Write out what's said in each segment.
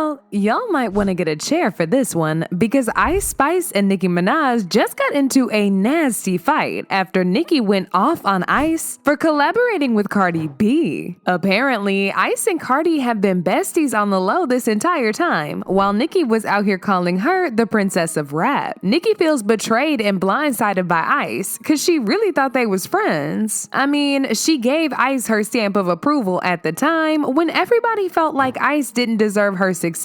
Now, y'all might want to get a chair for this one because Ice Spice and Nicki Minaj just got into a nasty fight after Nicki went off on Ice for collaborating with Cardi B. Apparently, Ice and Cardi have been besties on the low this entire time, while Nicki was out here calling her the princess of rap. Nicki feels betrayed and blindsided by Ice because she really thought they was friends. I mean, she gave Ice her stamp of approval at the time when everybody felt like Ice didn't deserve her success.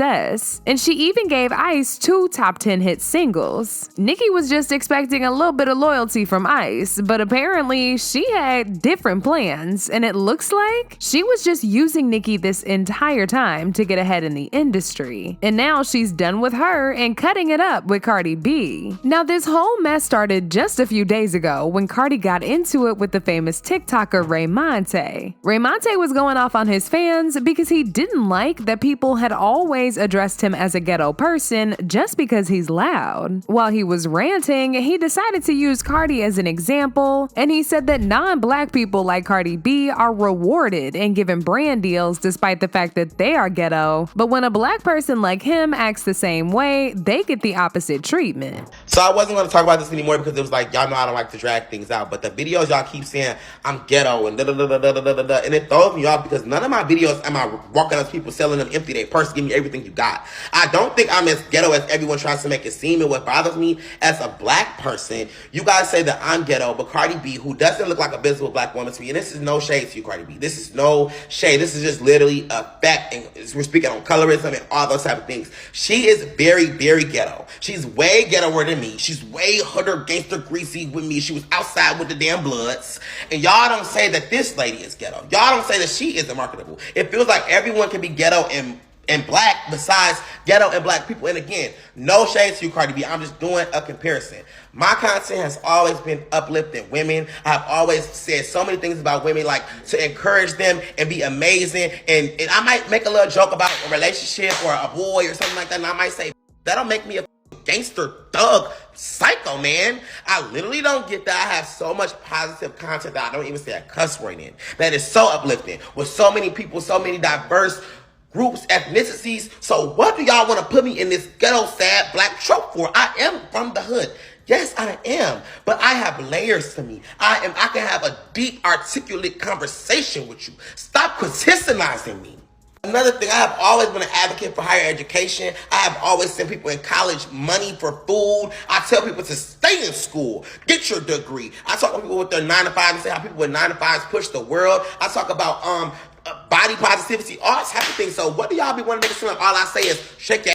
And she even gave Ice 2 top 10 hit singles. Nicki was just expecting a little bit of loyalty from Ice, but apparently she had different plans, and it looks like she was just using Nicki this entire time to get ahead in the industry. And now she's done with her and cutting it up with Cardi B. Now this whole mess started just a few days ago when Cardi got into it with the famous TikToker Rayon. Rayon was going off on his fans because he didn't like that people had always addressed him as a ghetto person just because he's loud. While he was ranting, he decided to use Cardi as an example, and he said that non-black people like Cardi B are rewarded and given brand deals despite the fact that they are ghetto, but when a black person like him acts the same way, they get the opposite treatment. So I wasn't going to talk about this anymore because it was like, y'all know I don't like to drag things out, but the videos y'all keep saying I'm ghetto and da-da-da-da-da-da-da, and it throws me off because none of my videos am I walking up to people selling them empty their purse, give me everything you got. I don't think I'm as ghetto as everyone tries to make it seem, and what bothers me as a black person, you guys say that I'm ghetto, but Cardi B, who doesn't look like a visible black woman to me, and this is no shade to you, Cardi B, this is no shade, this is just literally a fact, and we're speaking on colorism and all those type of things. She is very, very ghetto. She's way ghettoer than me. She's way hooder, gangster, greasy with me. She was outside with the damn Bloods, and y'all don't say that this lady is ghetto. Y'all don't say that she isn't marketable. It feels like everyone can be ghetto and black besides ghetto and black people. And again, no shade to you, Cardi B. I'm just doing a comparison. My content has always been uplifting women. I've always said so many things about women, like to encourage them and be amazing. And I might make a little joke about a relationship or a boy or something like that. And I might say, that'll make me a gangster, thug, psycho, man. I literally don't get that. I have so much positive content that I don't even say a cuss word in. That is so uplifting with so many people, so many diverse groups, ethnicities. So what do y'all want to put me in this ghetto, sad black trope for? I am from the hood. Yes, I am. But I have layers to me. I can have a deep, articulate conversation with you. Stop criticizing me. Another thing, I have always been an advocate for higher education. I have always sent people in college money for food. I tell people to stay in school, get your degree. I talk to people with their 9-to-5 and say how people with 9-to-5s push the world. I talk about body positivity, all type of things. So what do y'all be wanting to make it seem like all I say is shake your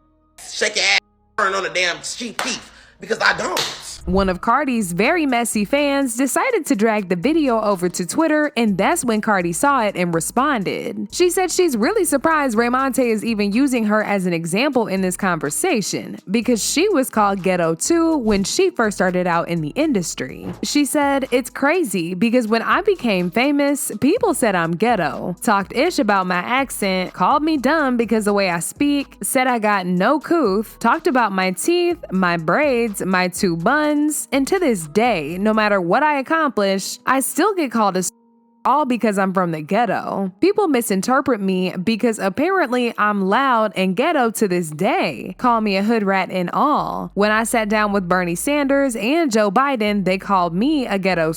ass, turn on the damn cheap teeth? Because I don't. One of Cardi's very messy fans decided to drag the video over to Twitter, and that's when Cardi saw it and responded. She said she's really surprised Rayon is even using her as an example in this conversation because she was called ghetto too when she first started out in the industry. She said, "It's crazy because when I became famous, people said I'm ghetto, talked ish about my accent, called me dumb because the way I speak, said I got no couth, talked about my teeth, my braids, my 2 buns, and to this day, no matter what I accomplish, I still get called a all because I'm from the ghetto. People misinterpret me because apparently I'm loud and ghetto to this day. Call me a hood rat and all. When I sat down with Bernie Sanders and Joe Biden, they called me a ghetto.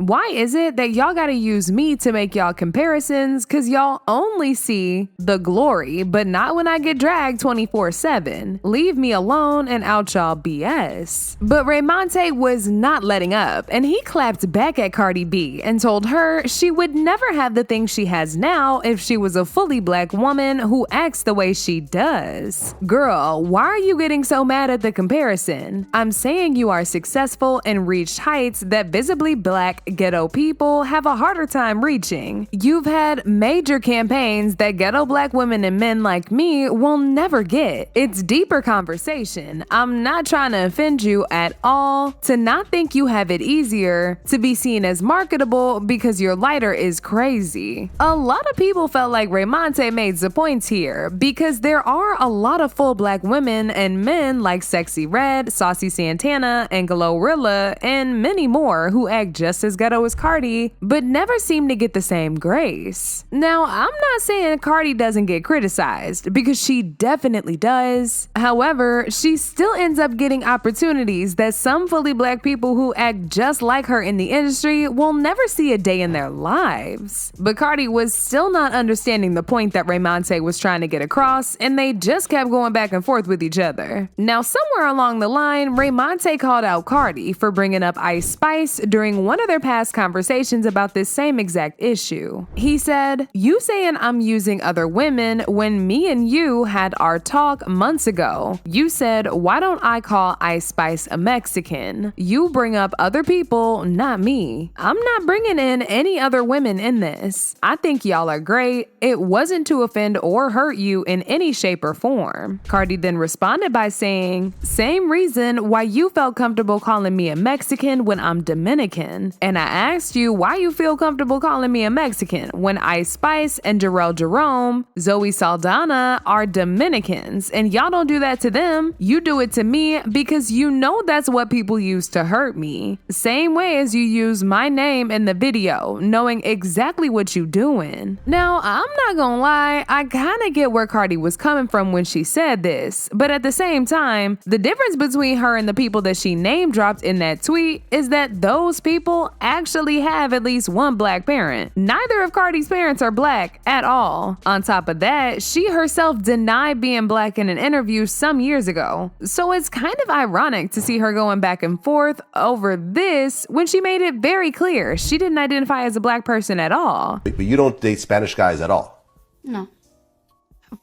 Why is it that y'all gotta use me to make y'all comparisons? Cause y'all only see the glory, but not when I get dragged 24/7. Leave me alone and out y'all BS." But Rayon was not letting up, and he clapped back at Cardi B and told her she would never have the things she has now if she was a fully black woman who acts the way she does. Girl, why are you getting so mad at the comparison? I'm saying you are successful and reached heights that visibly black ghetto people have a harder time reaching. You've had major campaigns that ghetto black women and men like me will never get. It's deeper conversation. I'm not trying to offend you at all. To not think you have it easier, to be seen as marketable because you're lighter is crazy. A lot of people felt like Rayon made the points here because there are a lot of full black women and men like Sexy Red, Saucy Santana, and Glorilla, and many more who act just as ghetto as Cardi, but never seem to get the same grace. Now, I'm not saying Cardi doesn't get criticized, because she definitely does. However, she still ends up getting opportunities that some fully black people who act just like her in the industry will never see a day in their lives. But Cardi was still not understanding the point that Raymonte was trying to get across, and they just kept going back and forth with each other. Now, somewhere along the line, Raymonte called out Cardi for bringing up Ice Spice during one of their past conversations about this same exact issue. He said, "You saying I'm using other women when me and you had our talk months ago. You said, why don't I call Ice Spice a Mexican? You bring up other people, not me. I'm not bringing in any other women in this. I think y'all are great. It wasn't to offend or hurt you in any shape or form." Cardi then responded by saying, "Same reason why you felt comfortable calling me a Mexican when I'm Dominican. And I asked you why you feel comfortable calling me a Mexican when Ice Spice and Jarrell Jerome, Zoe Saldana are Dominicans, and y'all don't do that to them. You do it to me because you know that's what people use to hurt me. Same way as you use my name in the video, knowing exactly what you doing." Now, I'm not gonna lie, I kinda get where Cardi was coming from when she said this, but at the same time, the difference between her and the people that she name dropped in that tweet is that those people actually have at least one black parent. Neither of Cardi's parents are black at all. On top of that, she herself denied being black in an interview some years ago. So it's kind of ironic to see her going back and forth over this when she made it very clear she didn't identify as a black person at all. But you don't date Spanish guys at all? No.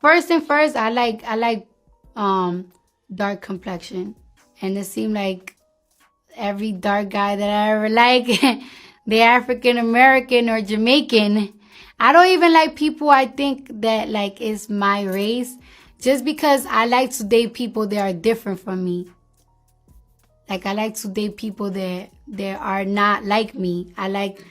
First, I like dark complexion. And it seemed like every dark guy that I ever like, they're African American or Jamaican. I don't even like people I think that like is my race, just because I like to date people that are different from me. Like I like to date people that are not like me. I like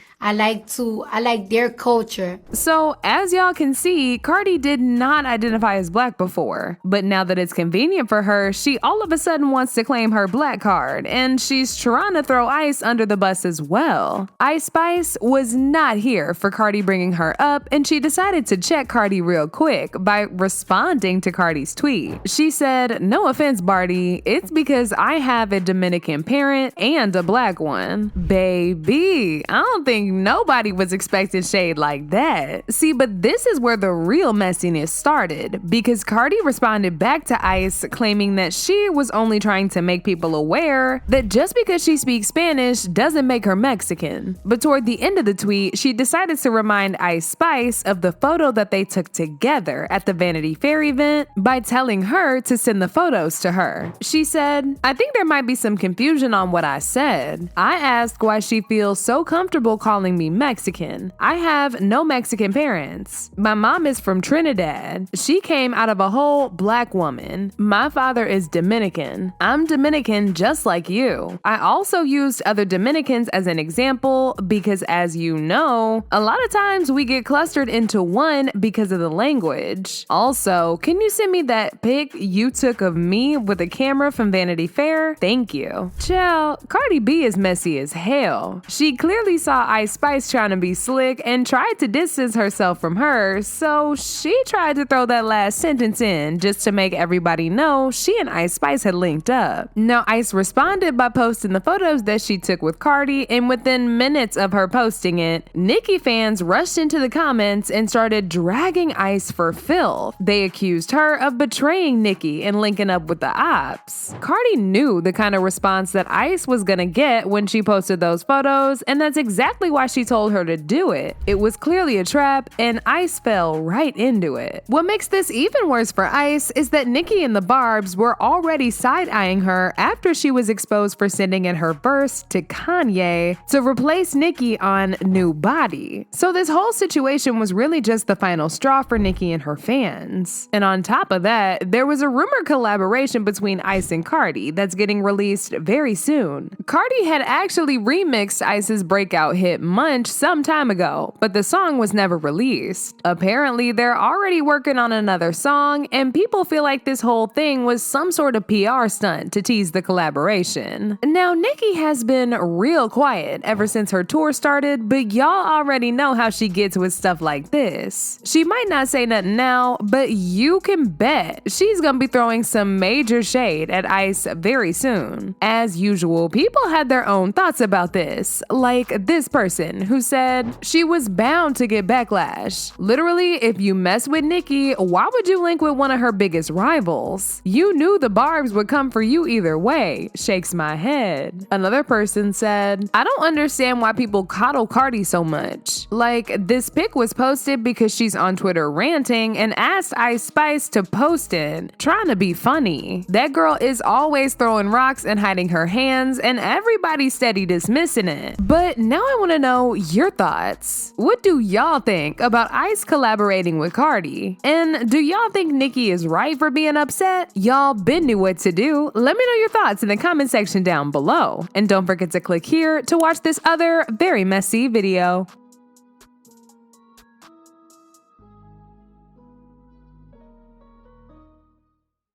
their culture. So, as y'all can see, Cardi did not identify as black before. But now that it's convenient for her, she all of a sudden wants to claim her black card, and she's trying to throw Ice under the bus as well. Ice Spice was not here for Cardi bringing her up, and she decided to check Cardi real quick by responding to Cardi's tweet. She said, "No offense, Barty, it's because I have a Dominican parent and a black one." Baby, I don't think nobody was expecting shade like that. See, but this is where the real messiness started, because Cardi responded back to Ice claiming that she was only trying to make people aware that just because she speaks Spanish doesn't make her Mexican. But toward the end of the tweet, she decided to remind Ice Spice of the photo that they took together at the Vanity Fair event by telling her to send the photos to her. She said, "I think there might be some confusion on what I said. I asked why she feels so comfortable calling me Mexican. I have no Mexican parents. My mom is from Trinidad. She came out of a whole black woman. My father is Dominican. I'm Dominican just like you. I also used other Dominicans as an example because, as you know, a lot of times we get clustered into one because of the language. Also, can you send me that pic you took of me with a camera from Vanity Fair? Thank you." Child, Cardi B is messy as hell. She clearly saw Ice Spice trying to be slick and tried to distance herself from her, so she tried to throw that last sentence in just to make everybody know she and Ice Spice had linked up. Now, Ice responded by posting the photos that she took with Cardi, and within minutes of her posting it, Nicki fans rushed into the comments and started dragging Ice for filth. They accused her of betraying Nicki and linking up with the ops. Cardi knew the kind of response that Ice was gonna get when she posted those photos, and that's exactly why she told her to do it. It was clearly a trap, and Ice fell right into it. What makes this even worse for Ice is that Nicki and the Barbs were already side-eyeing her after she was exposed for sending in her burst to Kanye to replace Nicki on New Body. So this whole situation was really just the final straw for Nicki and her fans. And on top of that, there was a rumored collaboration between Ice and Cardi that's getting released very soon. Cardi had actually remixed Ice's breakout hit Munch some time ago, but the song was never released. Apparently, they're already working on another song, and people feel like this whole thing was some sort of PR stunt to tease the collaboration. Now, Nicki has been real quiet ever since her tour started, but y'all already know how she gets with stuff like this. She might not say nothing now, but you can bet she's gonna be throwing some major shade at Ice very soon. As usual, people had their own thoughts about this, like this person who said she was bound to get backlash. Literally, if you mess with Nicki, why would you link with one of her biggest rivals? You knew the barbs would come for you either way. Shakes my head. Another person said, I don't understand why people coddle Cardi so much. Like, this pic was posted because she's on Twitter ranting and asked Ice Spice to post it, trying to be funny. That girl is always throwing rocks and hiding her hands, and everybody's steady dismissing it. But now I want to know your thoughts. What do y'all think about Ice collaborating with Cardi? And do y'all think Nicki is right for being upset? Y'all been knew what to do. Let me know your thoughts in the comment section down below. And don't forget to click here to watch this other very messy video.